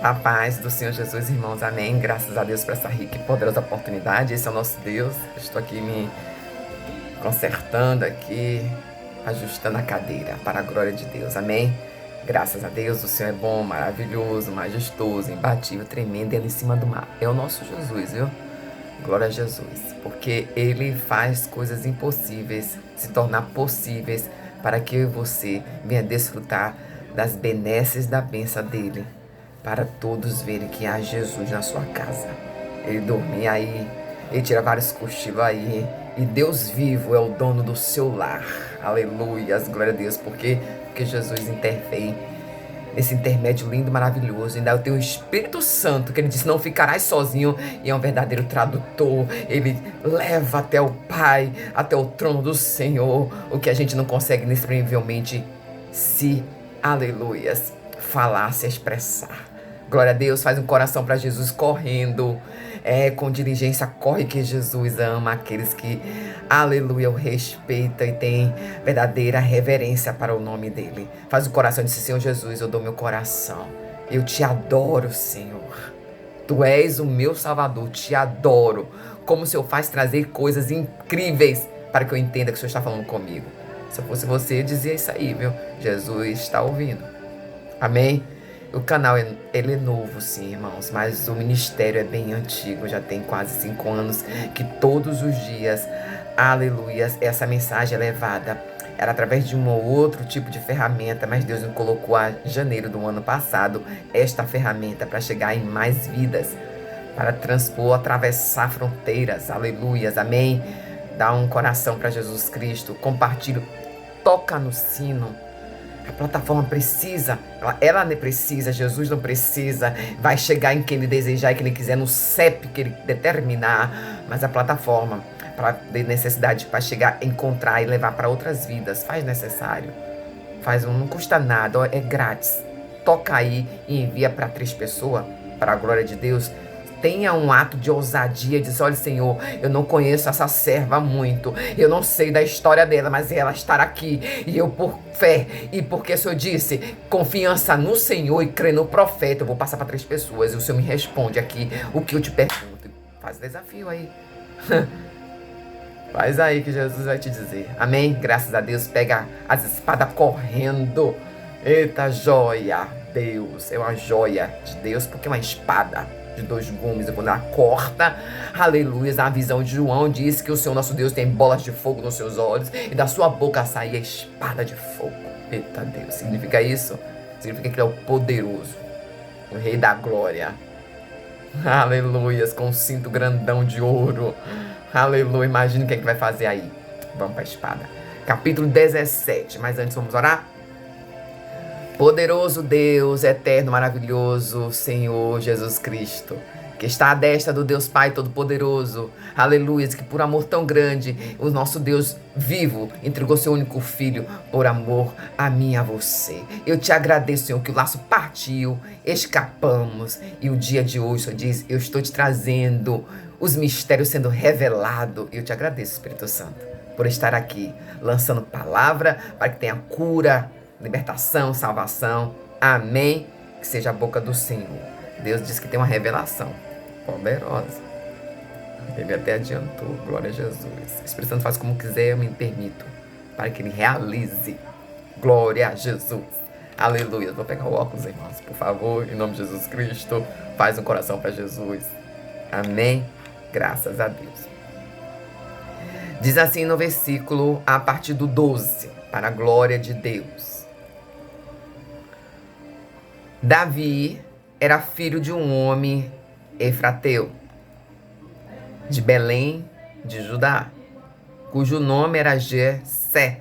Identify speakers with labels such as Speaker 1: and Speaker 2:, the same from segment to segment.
Speaker 1: A paz do Senhor Jesus, irmãos, amém. Graças a Deus por essa rica e poderosa oportunidade. Esse é o nosso Deus. Eu estou aqui me consertando aqui, ajustando a cadeira para a glória de Deus, amém. Graças a Deus, o Senhor é bom, maravilhoso, majestoso, imbatível, tremendo, Ele em cima do mar. É o nosso Jesus, viu? Glória a Jesus, porque Ele faz coisas impossíveis se tornar possíveis para que eu e você venha desfrutar das benesses da bênção dEle, para todos verem que há Jesus na sua casa. Ele dorme aí, Ele tira vários cochilos aí, e Deus vivo é o dono do seu lar. Aleluias, glória a Deus, porque Jesus intervém nesse intermédio lindo, maravilhoso. Ainda eu tenho o Espírito Santo, que ele disse, não ficarás sozinho, e é um verdadeiro tradutor. Ele leva até o Pai, até o trono do Senhor, o que a gente não consegue inexprimivelmente se, aleluias, falar, se expressar. Glória a Deus, faz um coração para Jesus correndo, com diligência, corre que Jesus ama aqueles que, aleluia, o respeita e tem verdadeira reverência para o nome dele. Faz o coração e diz, Senhor Jesus, eu dou meu coração, eu te adoro, Senhor. Tu és o meu Salvador, te adoro. Como o Senhor faz trazer coisas incríveis para que eu entenda que o Senhor está falando comigo. Se eu fosse você, eu dizia isso aí, viu? Jesus está ouvindo. Amém? O canal, ele é novo, sim, irmãos, mas o ministério é bem antigo, já tem quase 5 anos, que todos os dias, aleluias, essa mensagem é levada. Era através de um ou outro tipo de ferramenta, mas Deus me colocou a janeiro do ano passado esta ferramenta para chegar em mais vidas, para transpor, atravessar fronteiras, aleluias, amém? Dá um coração para Jesus Cristo, compartilha, toca no sino. A plataforma precisa, ela não precisa, Jesus não precisa, vai chegar em quem ele desejar e quem ele quiser, no CEP que ele determinar, mas a plataforma, para ter necessidade, para chegar, encontrar e levar para outras vidas, faz necessário, não custa nada, é grátis, toca aí e envia para 3 pessoas, para a glória de Deus. Tenha um ato de ousadia, diz, olha, Senhor, eu não conheço essa serva muito, eu não sei da história dela, mas ela estará aqui, e eu por fé, e porque o Senhor disse, confiança no Senhor e crê no profeta, eu vou passar para 3 pessoas, e o Senhor me responde aqui o que eu te pergunto. Faz desafio aí. Faz aí que Jesus vai te dizer. Amém? Graças a Deus, pega as espadas correndo. Eita, joia, Deus, é uma joia de Deus, porque é uma espada de 2 gumes, e quando ela corta, aleluia, a visão de João diz que o Senhor nosso Deus tem bolas de fogo nos seus olhos, e da sua boca sai a espada de fogo. Eita Deus, significa isso? Significa que ele é o poderoso, o rei da glória. Aleluias, com um cinto grandão de ouro. Aleluia, imagina o que é que vai fazer aí. Vamos para a espada. Capítulo 17, mas antes vamos orar? Poderoso Deus, eterno, maravilhoso, Senhor Jesus Cristo, que está à destra do Deus Pai Todo-Poderoso, aleluia, que por amor tão grande, o nosso Deus vivo entregou seu único filho por amor a mim e a você. Eu te agradeço, Senhor, que o laço partiu, escapamos, e o dia de hoje, o Senhor diz, eu estou te trazendo os mistérios sendo revelados, e eu te agradeço, Espírito Santo, por estar aqui, lançando palavra para que tenha cura, libertação, salvação, amém, que seja a boca do Senhor. Deus diz que tem uma revelação poderosa, ele até adiantou, glória a Jesus. O Espírito Santo faz como quiser, eu me permito, para que ele realize, glória a Jesus, aleluia. Vou pegar o óculos, irmãos, por favor, em nome de Jesus Cristo, faz um coração para Jesus, amém, graças a Deus. Diz assim no versículo, a partir do 12, para a glória de Deus. Davi era filho de um homem efrateu, de Belém, de Judá, cujo nome era Jessé,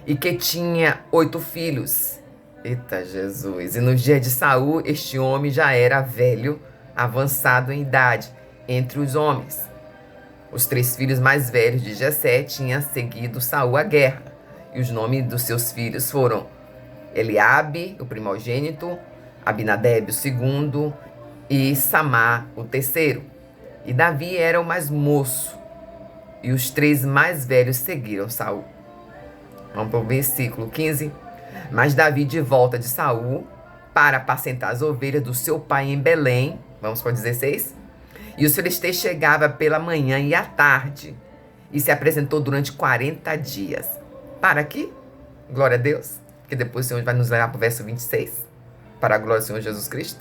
Speaker 1: e que tinha 8 filhos. Eita Jesus! E no dia de Saul, este homem já era velho, avançado em idade, entre os homens. Os 3 filhos mais velhos de Jessé tinham seguido Saul à guerra, e os nomes dos seus filhos foram Eliabe, o primogênito, Abinadebe, o segundo, e Samar, o terceiro. E Davi era o mais moço, e os 3 mais velhos seguiram Saul. Vamos para o versículo 15. Mas Davi, de volta de Saul, para apacentar as ovelhas do seu pai em Belém. Vamos para o 16. E os filisteus chegavam pela manhã e à tarde, e se apresentou durante 40 dias. Para aqui, glória a Deus, que depois o Senhor vai nos levar para o verso 26, para a glória do Senhor Jesus Cristo.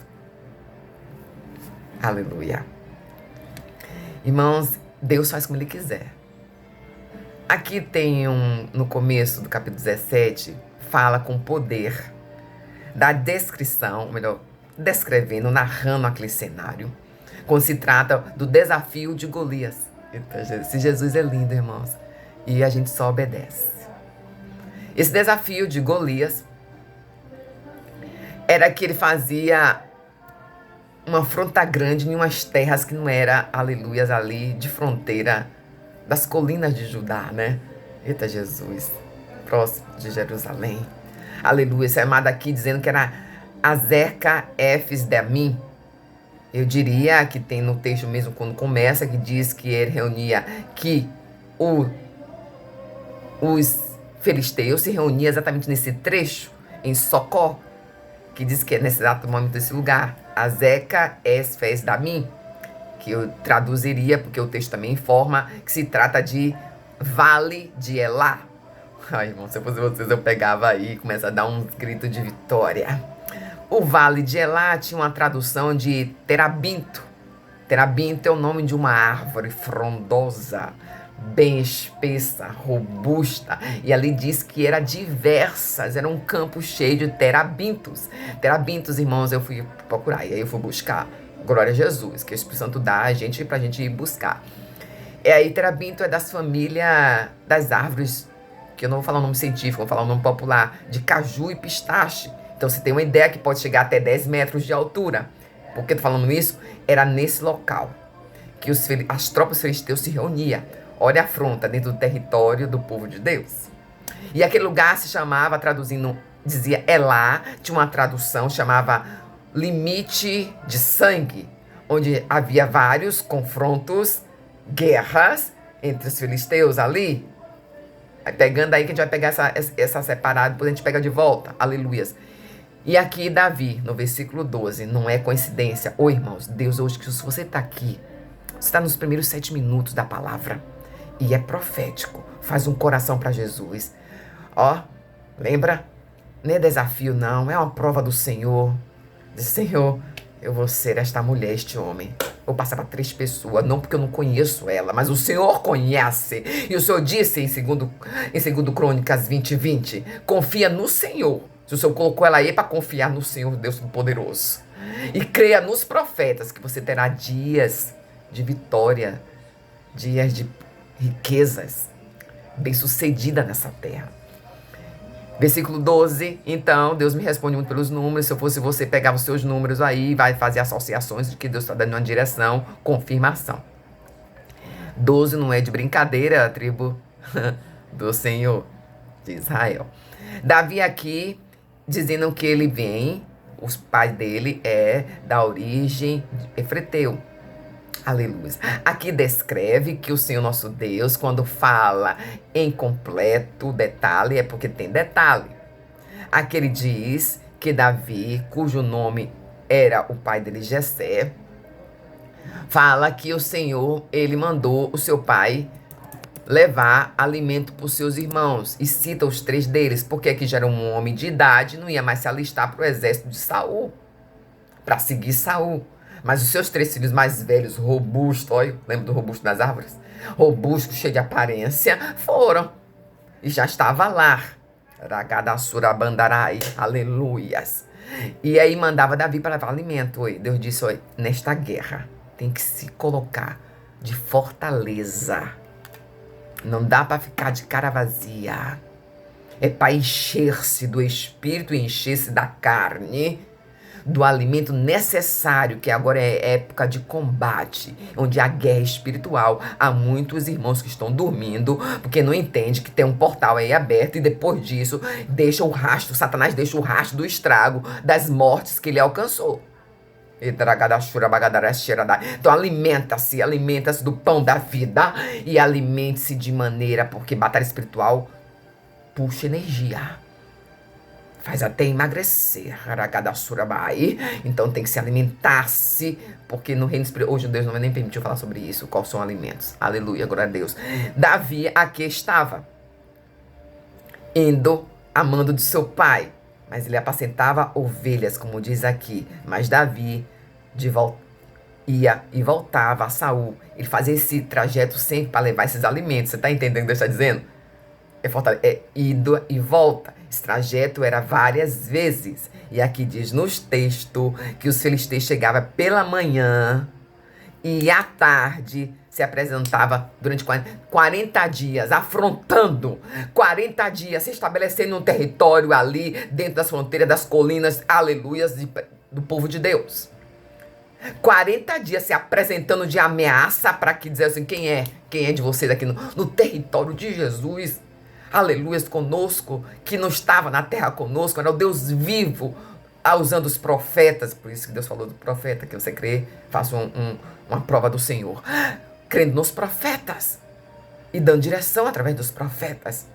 Speaker 1: Aleluia. Irmãos, Deus faz como Ele quiser. Aqui tem no começo do capítulo 17, fala com poder da descrição, melhor, descrevendo, narrando aquele cenário, quando se trata do desafio de Golias. Então, esse Jesus é lindo, irmãos, e a gente só obedece. Esse desafio de Golias era que ele fazia uma afronta grande em umas terras que não era, aleluias, ali de fronteira das colinas de Judá, né? Eita Jesus, próximo de Jerusalém. Aleluia, esse é chamado aqui dizendo que era Azerca Efes Damim. Eu diria que tem no texto mesmo quando começa, que diz que ele reunia, que os filisteus se reuniam exatamente nesse trecho, em Socó, que diz que é nesse exato momento desse lugar, Azerca Efes Damim, que eu traduziria, porque o texto também informa que se trata de Vale de Elá. Ai, irmão, se eu fosse vocês, eu pegava aí e começava a dar um grito de vitória. O Vale de Elá tinha uma tradução de Terabinto. Terabinto é o nome de uma árvore frondosa, bem espessa, robusta. E ali diz que era diversas, era um campo cheio de terabintos. Terabintos, irmãos, eu fui procurar, e aí eu fui buscar. Glória a Jesus, que o Espírito Santo dá a gente pra gente ir buscar. E aí, terabinto é das famílias das árvores, que eu não vou falar o nome científico, vou falar o nome popular, de caju e pistache. Então você tem uma ideia que pode chegar até 10 metros de altura. Por que eu tô falando isso? Era nesse local que as tropas filisteus se reuniam. Olha a afronta dentro do território do povo de Deus. E aquele lugar se chamava, traduzindo, dizia Elá, tinha uma tradução, chamava limite de sangue, onde havia vários confrontos, guerras entre os filisteus ali. Pegando aí que a gente vai pegar essa separada, depois a gente pega de volta. Aleluias. E aqui Davi, no versículo 12, não é coincidência. Ô irmãos, Deus hoje, que se você está aqui, você está nos primeiros 7 minutos da palavra, e é profético, faz um coração para Jesus. Ó, lembra? Não é desafio não, é uma prova do Senhor. Diz, Senhor, eu vou ser esta mulher, este homem. Vou passar para 3 pessoas, não porque eu não conheço ela, mas o Senhor conhece. E o Senhor disse em 2 Crônicas 20:20, confia no Senhor. Se o Senhor colocou ela aí para confiar no Senhor, Deus Todo-Poderoso. E creia nos profetas que você terá dias de vitória, dias de riquezas, bem-sucedida nessa terra. Versículo 12, então, Deus me responde muito pelos números. Se eu fosse você, pegava os seus números aí, vai fazer associações de que Deus está dando uma direção, confirmação. 12 não é de brincadeira, a tribo do Senhor de Israel. Davi aqui, dizendo que ele vem, os pais dele é da origem efreteu. Aleluia. Aqui descreve que o Senhor nosso Deus, quando fala em completo detalhe, é porque tem detalhe. Aqui ele diz que Davi, cujo nome era o pai dele, Jessé, fala que o Senhor, ele mandou o seu pai levar alimento para os seus irmãos. E cita os 3 deles, porque aqui já era um homem de idade, não ia mais se alistar para o exército de Saul, para seguir Saul. Mas os seus 3 filhos mais velhos, robustos, olha, lembra do robusto das árvores? Robusto, cheio de aparência, foram. E já estava lá. Ragadassura bandarai, aleluias. E aí mandava Davi para levar alimento. Oi. Deus disse, oi, nesta guerra tem que se colocar de fortaleza. Não dá para ficar de cara vazia. É para encher-se do espírito e encher-se da carne, do alimento necessário, que agora é época de combate, onde há guerra espiritual. Há muitos irmãos que estão dormindo, porque não entendem que tem um portal aí aberto, e depois disso, deixa o rastro, Satanás deixa o rastro do estrago, das mortes que ele alcançou. Então alimenta-se do pão da vida, e alimente-se de maneira, porque batalha espiritual puxa energia. faz até emagrecer. Haragadassurabai. Então tem que se alimentar-se, porque no reino espiritual, hoje Deus não nem permitiu falar sobre isso, quais são alimentos. Aleluia, glória a Deus. Davi aqui estava, indo a mando de seu pai, mas ele apacentava ovelhas, como diz aqui. Mas Davi ia e voltava a Saul. Ele fazia esse trajeto sempre para levar esses alimentos. Você está entendendo o que Deus está dizendo? É ido e volta. Esse trajeto era várias vezes. E aqui diz nos textos que os filisteus chegavam pela manhã e à tarde se apresentava durante 40 dias, afrontando 40 dias, se estabelecendo um território ali dentro das fronteiras das colinas, aleluias, do povo de Deus. 40 dias se apresentando de ameaça para que dizer assim, quem é de vocês aqui no território de Jesus, aleluias, conosco, que não estava na terra conosco, era o Deus vivo, usando os profetas. Por isso que Deus falou do profeta, que você crê, faça uma prova do Senhor, crendo nos profetas e dando direção através dos profetas.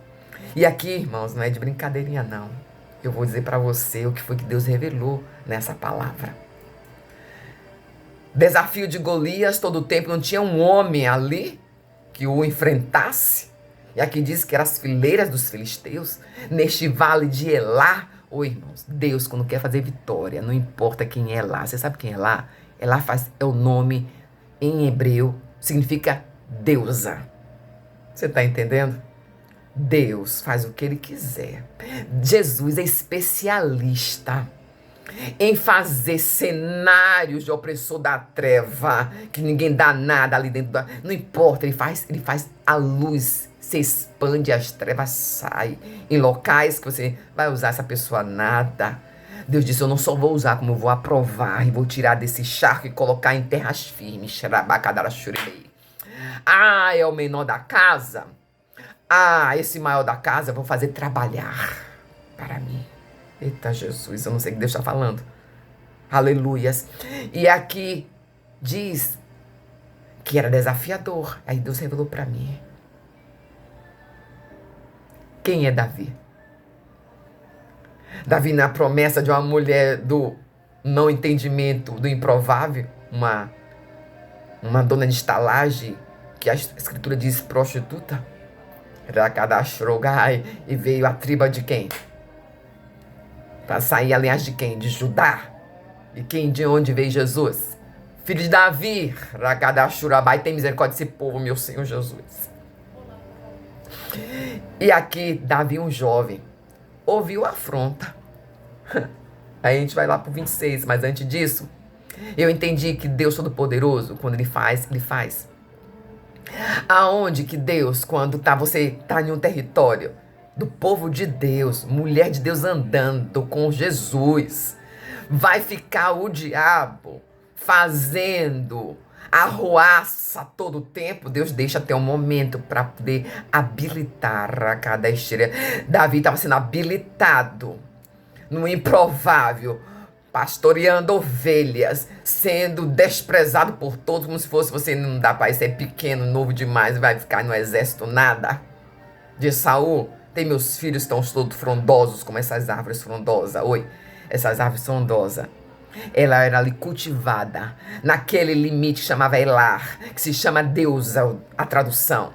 Speaker 1: E aqui, irmãos, não é de brincadeirinha não, eu vou dizer para você o que foi que Deus revelou nessa palavra. Desafio de Golias, todo o tempo não tinha um homem ali que o enfrentasse. E aqui diz que eram as fileiras dos filisteus, neste vale de Elá. Irmãos, Deus quando quer fazer vitória, não importa quem é lá. Você sabe quem é lá? Elá é o nome em hebreu, significa deusa. Você está entendendo? Deus faz o que ele quiser. Jesus é especialista em fazer cenários de opressor da treva, que ninguém dá nada ali dentro não importa, ele faz a luz se expande, as trevas saem em locais que você vai usar essa pessoa nada. Deus disse, eu não só vou usar, como eu vou aprovar e vou tirar desse charco e colocar em terras firmes. É o menor da casa. Esse maior da casa eu vou fazer trabalhar para mim. Eita Jesus, eu não sei o que Deus está falando. Aleluias. E aqui diz que era desafiador. Aí Deus revelou para mim. Quem é Davi? Davi na promessa de uma mulher do não entendimento, do improvável, uma dona de estalagem, que a escritura diz prostituta. E veio a tribo de quem? Para sair a linhagem de quem? De Judá. E quem? De onde veio Jesus? Filho de Davi. Tem misericórdia desse povo, meu Senhor Jesus. E aqui, Davi, um jovem, ouviu a afronta. Aí a gente vai lá pro 26, mas antes disso, eu entendi que Deus Todo-Poderoso, quando ele faz. Aonde que Deus, quando você tá em um território do povo de Deus, mulher de Deus andando com Jesus, vai ficar o diabo fazendo arruaça todo o tempo? Deus deixa até um momento para poder habilitar a cada esteira. Davi estava sendo habilitado no improvável, pastoreando ovelhas, sendo desprezado por todos, como se fosse, você não dá para isso, é pequeno, novo demais, vai ficar no exército nada. De Saul, tem meus filhos estão todos frondosos, como essas árvores frondosas. Essas árvores frondosas. Ela era ali cultivada naquele limite que chamava Elar, que se chama deusa, a tradução,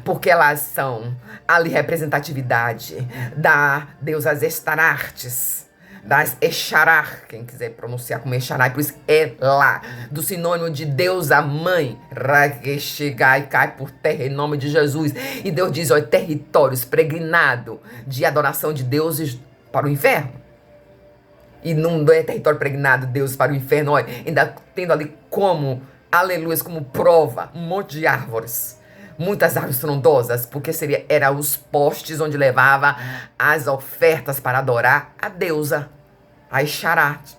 Speaker 1: porque elas são ali representatividade da deusas Estarartes, das Echarar, quem quiser pronunciar como Echarar, por isso Elá, do sinônimo de deusa mãe, Ragechegai, cai por terra em nome de Jesus. E Deus diz, territórios pregnados de adoração de deuses para o inferno. E não é território pregnado, Deus, para o inferno, ainda tendo ali como, aleluia, como prova, um monte de árvores, muitas árvores frondosas, porque eram os postes onde levava as ofertas para adorar a deusa, a Exarat.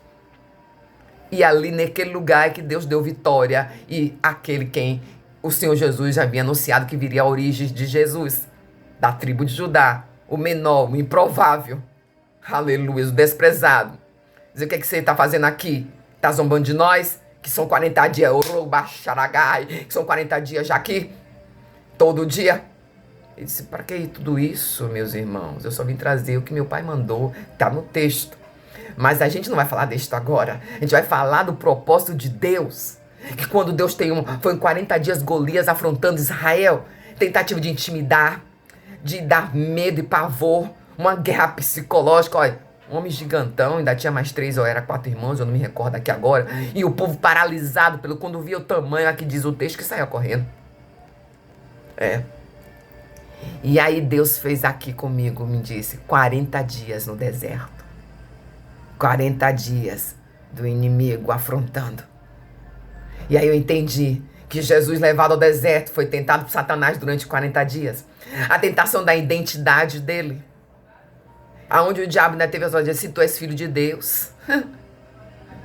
Speaker 1: E ali naquele lugar é que Deus deu vitória, e aquele quem o Senhor Jesus já havia anunciado que viria a origem de Jesus, da tribo de Judá, o menor, o improvável, aleluia, o desprezado. Dizer, o que você está fazendo aqui? Está zombando de nós? Que são 40 dias, que são 40 dias já aqui? Todo dia? Ele disse, para que tudo isso, meus irmãos? Eu só vim trazer o que meu pai mandou, está no texto. Mas a gente não vai falar disso agora. A gente vai falar do propósito de Deus. Que quando Deus foi em 40 dias Golias afrontando Israel, tentativa de intimidar, de dar medo e pavor, uma guerra psicológica, olha, um homem gigantão, ainda tinha mais 3 ou era 4 irmãos, eu não me recordo aqui agora, e o povo paralisado quando via o tamanho, aqui diz o texto, que saia correndo. E aí Deus fez aqui comigo, me disse, 40 dias no deserto. 40 dias do inimigo afrontando. E aí eu entendi que Jesus, levado ao deserto, foi tentado por Satanás durante 40 dias. A tentação da identidade dele. Aonde o diabo ainda teve as ordens, se tu és filho de Deus.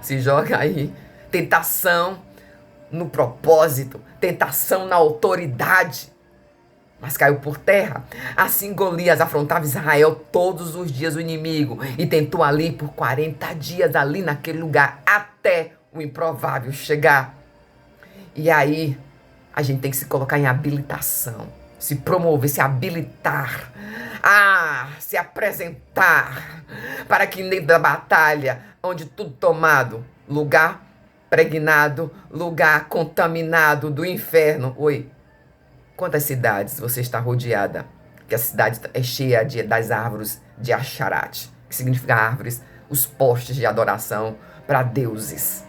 Speaker 1: Se joga aí. Tentação no propósito. Tentação na autoridade. Mas caiu por terra. Assim Golias afrontava Israel todos os dias o inimigo. E tentou ali por 40 dias, ali naquele lugar, até o improvável chegar. E aí, a gente tem que se colocar em habilitação. Se promover, se habilitar. Se apresentar. Para que dentro da batalha, onde tudo tomado, lugar pregnado, lugar contaminado do inferno. Oi. Quantas cidades você está rodeada? Que a cidade é cheia das árvores de Asharat, que significa árvores, os postes de adoração para deuses,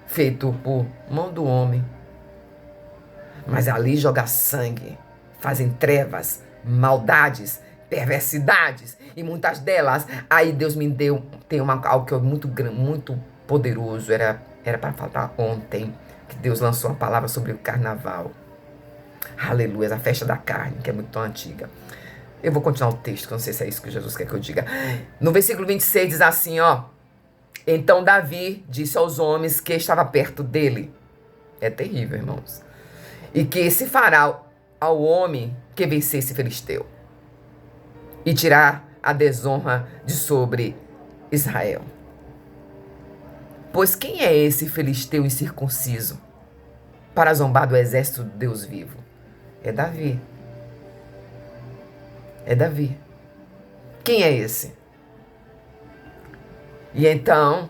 Speaker 1: feito por mão do homem. Mas ali joga sangue, fazem trevas, maldades, perversidades, e muitas delas, aí Deus me deu, tem algo que é muito poderoso, era para falar ontem, que Deus lançou uma palavra sobre o carnaval. Aleluia, a festa da carne, que é muito tão antiga. Eu vou continuar o texto, que eu não sei se é isso que Jesus quer que eu diga. No versículo 26 diz assim, ó. Então Davi disse aos homens que estava perto dele. É terrível, irmãos. E que se fará ao homem que vencesse Filisteu. E tirar a desonra de sobre Israel. Pois quem é esse Filisteu incircunciso para zombar do exército de Deus vivo? É Davi. É Davi. Quem é esse? E então,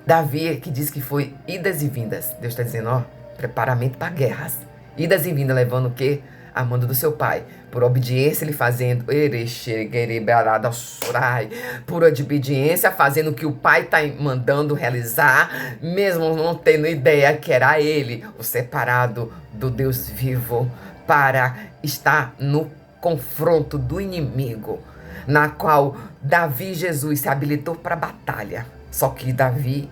Speaker 1: Davi, que diz que foi idas e vindas. Deus está dizendo, ó, preparamento para guerras. Idas e vindas, levando o quê? A mando do seu pai. Por obediência, ele fazendo, por obediência, fazendo o que o pai está mandando realizar, mesmo não tendo ideia que era ele, o separado do Deus vivo, para estar no confronto do inimigo, na qual Davi e Jesus se habilitou para a batalha. Só que Davi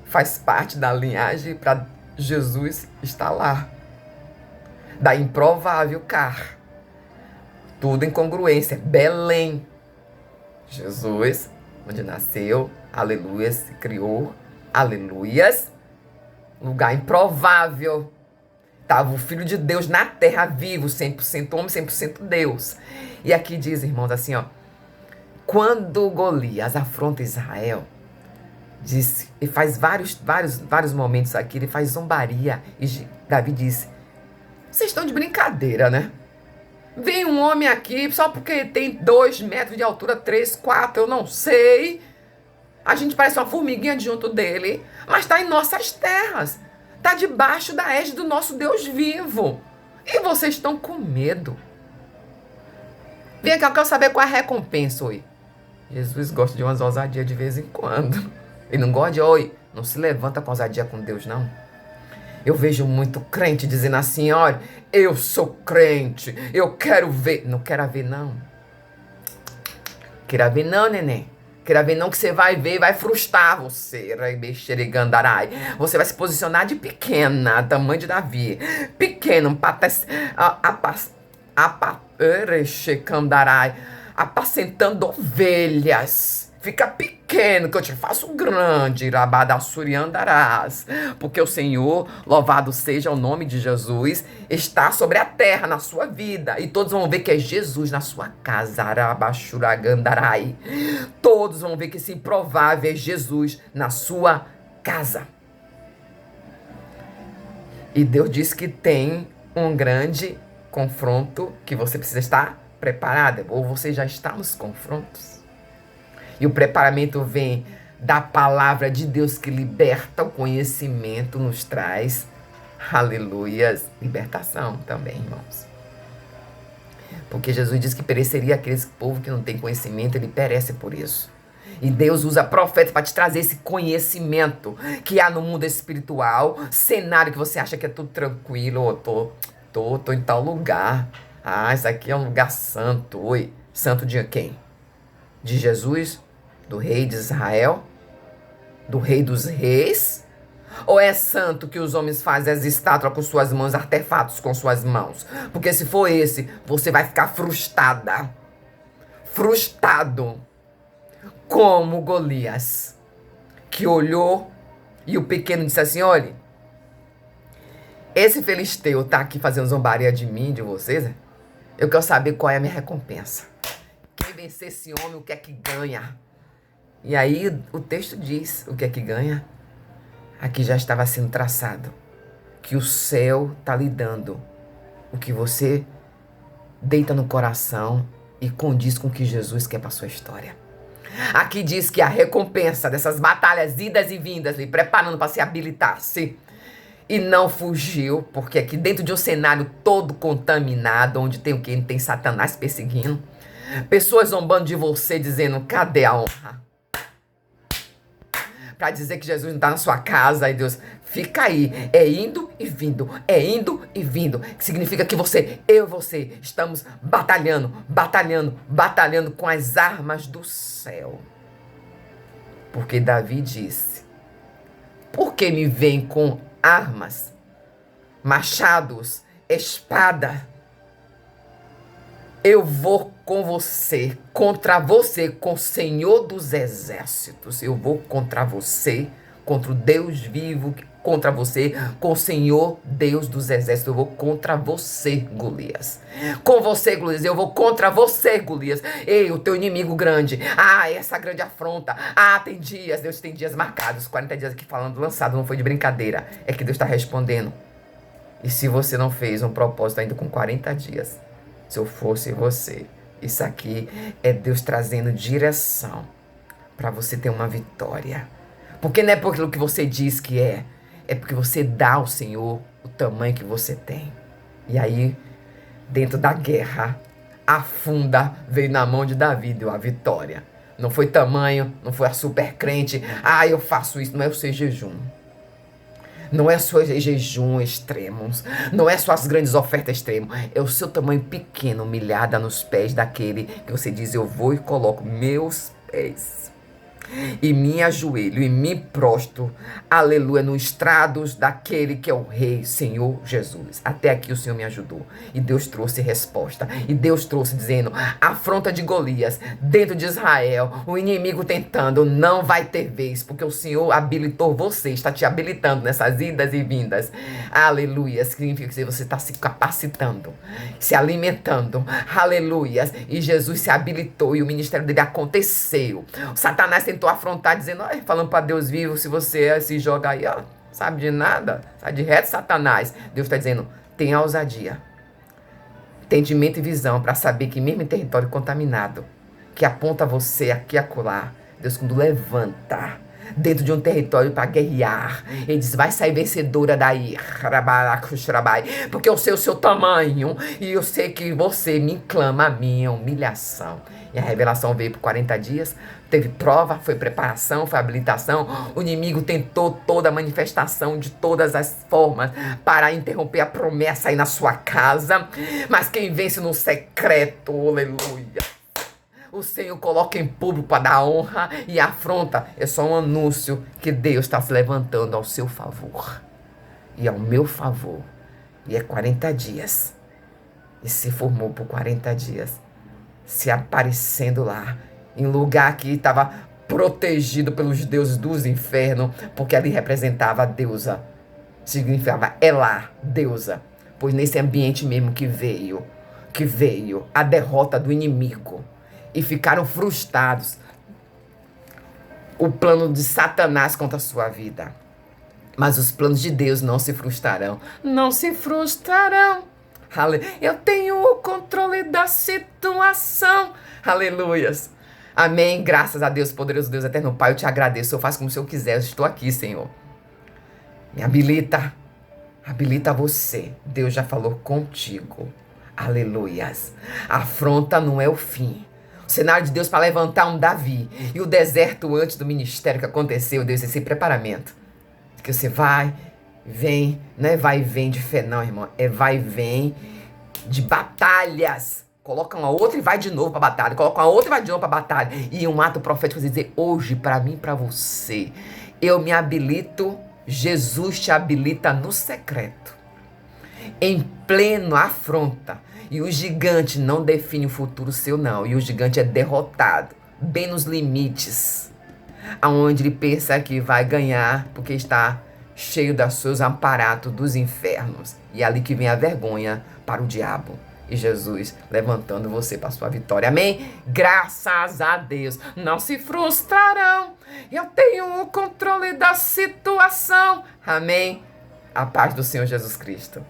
Speaker 1: faz parte da linhagem para Jesus estar lá. Da improvável car. Tudo em congruência. Belém. Jesus, onde nasceu, aleluia, se criou, aleluias. Lugar improvável. Estava o Filho de Deus na terra vivo, 100% homem, 100% Deus. E aqui diz, irmãos, assim, ó. Quando Golias afronta Israel, diz, e faz vários momentos aqui, ele faz zombaria. E Davi disse, vocês estão de brincadeira, né? Vem um homem aqui só porque tem 2 metros de altura, 3, 4, eu não sei. A gente parece uma formiguinha junto dele, mas está em nossas terras. Está debaixo da égide do nosso Deus vivo. E vocês estão com medo. Vem cá, eu quero saber qual é a recompensa, oi. Jesus gosta de umas ousadias de vez em quando. Ele não gosta de, oi, não se levanta com ousadia com Deus, não. Eu vejo muito crente dizendo assim, olha, eu sou crente, eu quero ver. Não quero ver, não. Quero ver, não, neném. Quero ver, não, que você vai ver e vai frustrar você. Você vai se posicionar de pequena, tamanho de Davi. Pequeno, apacentando ovelhas. Fica pequeno, que eu te faço grande, rabadassuriandarás. Porque o Senhor, louvado seja o nome de Jesus, está sobre a terra, na sua vida. E todos vão ver que é Jesus na sua casa, arabachuragandarai. Todos vão ver que esse improvável é Jesus na sua casa. E Deus diz que tem um grande confronto que você precisa estar preparada, ou você já está nos confrontos. E o preparamento vem da palavra de Deus que liberta, o conhecimento nos traz, aleluias, libertação também, irmãos. Porque Jesus diz que pereceria aquele povo que não tem conhecimento, ele perece por isso. E Deus usa profetas para te trazer esse conhecimento que há no mundo espiritual, cenário que você acha que é tudo tranquilo, tô em tal lugar. Ah, isso aqui é um lugar santo. Oi, santo de quem? De Jesus? Do rei de Israel? Do rei dos reis? Ou é santo que os homens fazem as estátuas com suas mãos, artefatos com suas mãos? Porque se for esse, você vai ficar frustrada. Frustrado. Como Golias, que olhou e o pequeno disse assim, olha, esse filisteu tá aqui fazendo zombaria de mim, de vocês, eu quero saber qual é a minha recompensa. Quem vencer esse homem, o que é que ganha? E aí o texto diz o que é que ganha. Aqui já estava sendo traçado, que o céu tá lhe dando o que você deita no coração e condiz com o que Jesus quer para sua história. Aqui diz que a recompensa dessas batalhas idas e vindas, lhe preparando para se habilitar-se, e não fugiu, porque aqui dentro de um cenário todo contaminado, onde tem o quê? Tem Satanás perseguindo, pessoas zombando de você, dizendo, cadê a honra? Para dizer que Jesus não está na sua casa, e Deus, fica aí, é indo e vindo, é indo e vindo, que significa que você, eu e você, estamos batalhando com as armas do céu. Porque Davi disse, por que me vem com armas, machados, espada? Eu vou com você, contra você, com o Senhor dos Exércitos. Eu vou contra você, contra o Deus vivo, contra você, com o Senhor Deus dos Exércitos. Eu vou contra você, Golias. Com você, Golias, eu vou contra você, Golias. Ei, o teu inimigo grande. Ah, essa grande afronta. Ah, tem dias, Deus tem dias marcados. 40 dias aqui falando, lançado, não foi de brincadeira. É que Deus está respondendo. E se você não fez um propósito ainda com 40 dias, se eu fosse você, isso aqui é Deus trazendo direção para você ter uma vitória. Porque não é por aquilo que você diz que é porque você dá ao Senhor o tamanho que você tem. E aí, dentro da guerra, a funda veio na mão de Davi, deu a vitória. Não foi tamanho, não foi a super crente, eu faço isso, não é o seu jejum. Não é só jejum extremos, não é só as grandes ofertas extremas, é o seu tamanho pequeno, humilhada nos pés daquele que você diz, eu vou e coloco meus pés e me ajoelho e me prostro, aleluia, nos estrados daquele que é o Rei, Senhor Jesus. Até aqui o Senhor me ajudou. E Deus trouxe resposta. E Deus trouxe dizendo, a afronta de Golias, dentro de Israel, o inimigo tentando, não vai ter vez, porque o Senhor habilitou você, está te habilitando nessas idas e vindas. Aleluia, significa que você está se capacitando, se alimentando, aleluia. E Jesus se habilitou e o ministério dele aconteceu. O Satanás tentou afrontar, dizendo, falando para Deus vivo, se você se joga aí, sabe de nada, sai de reto, Satanás. Deus está dizendo, tenha ousadia, entendimento e visão para saber que mesmo em território contaminado, que aponta você aqui e acolá, Deus quando levanta dentro de um território para guerrear, ele diz, vai sair vencedora daí, porque eu sei o seu tamanho e eu sei que você me clama a minha humilhação. E a revelação veio por 40 dias, teve prova, foi preparação, foi habilitação. O inimigo tentou toda a manifestação de todas as formas para interromper a promessa aí na sua casa, mas quem vence no secreto, aleluia, o Senhor coloca em público para dar honra, e a afronta é só um anúncio que Deus está se levantando ao seu favor e ao meu favor. E é 40 dias. E se formou por 40 dias, se aparecendo lá, em lugar que estava protegido pelos deuses dos infernos, porque ali representava a deusa, significava Elá, deusa, pois nesse ambiente mesmo que veio a derrota do inimigo, e ficaram frustrados o plano de Satanás contra a sua vida. Mas os planos de Deus não se frustrarão. Não se frustrarão. Eu tenho o controle da situação. Aleluias. Amém. Graças a Deus, poderoso Deus, eterno Pai, eu te agradeço. Eu faço como o Senhor quiser. Eu estou aqui, Senhor. Me habilita. Habilita você. Deus já falou contigo. Aleluias. A afronta não é o fim. O cenário de Deus para levantar um Davi. E o deserto antes do ministério que aconteceu, Deus, esse preparamento. Que você vai, vem, não é vai e vem de fé não, irmão. É vai e vem de batalhas. Coloca uma outra e vai de novo pra batalha. Coloca uma outra e vai de novo pra batalha. E um ato profético você dizer, hoje, pra mim e pra você, eu me habilito, Jesus te habilita no secreto. Em pleno afronta. E o gigante não define o futuro seu, não. E o gigante é derrotado, bem nos limites. Aonde ele pensa que vai ganhar, porque está cheio dos seus aparatos dos infernos. E é ali que vem a vergonha para o diabo. E Jesus levantando você para a sua vitória. Amém? Graças a Deus. Não se frustrarão. Eu tenho o controle da situação. Amém? A paz do Senhor Jesus Cristo.